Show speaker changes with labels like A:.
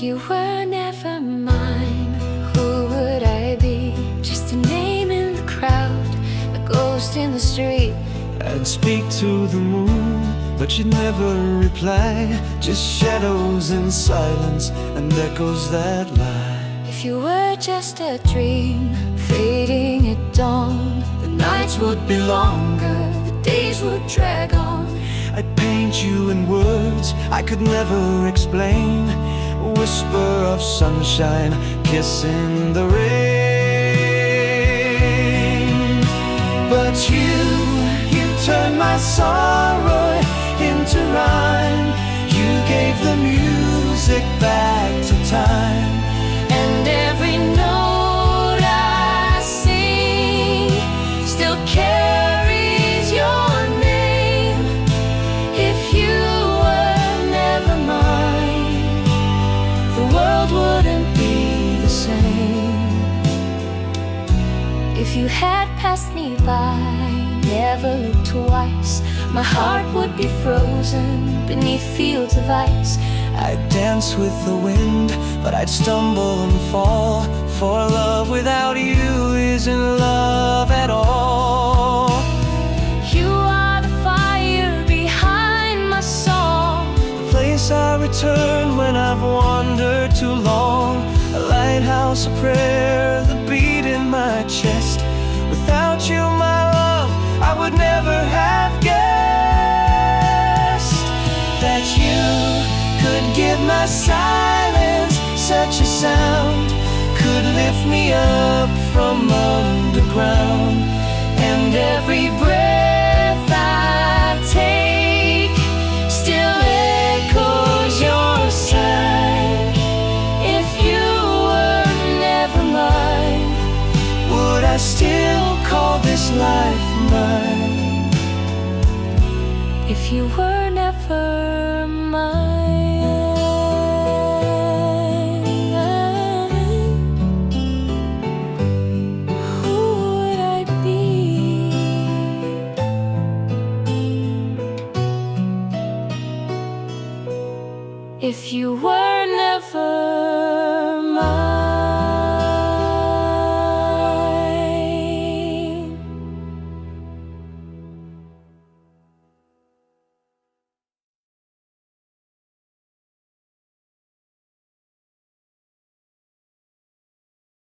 A: If you were never mine, who would I be? Just a name in the crowd, a ghost in the street.
B: I'd speak to the moon, but she'd never reply. Just shadows in silence and echoes that lie.
A: If you were just a dream, fading at dawn, the nights would be longer, the days would drag on.
B: I'd paint you in words I could never explain, a whisper of sunshine kissing the rain. But you turned my sorrow into rhyme. You gave the music back to time.
A: And every note I sing still carries your name. If you were never mine, the world wouldn't be the same. If you had passed me by, never looked twice, my heart would be frozen beneath fields of ice.
B: I'd dance with the wind, but I'd stumble and fall, for love without you isn't love at all.
A: You are the fire behind my song,
B: The place I return when I've wandered too long, a lighthouse, a prayer, the beat in my chest. Without you, my love, I would never have guessed that you could give my silence such a sound, could lift me up from underground. And every breath I take still echoes your sigh. If you were never mine, would I still call this life mine?
A: if you were never mine, who would I be? If you were never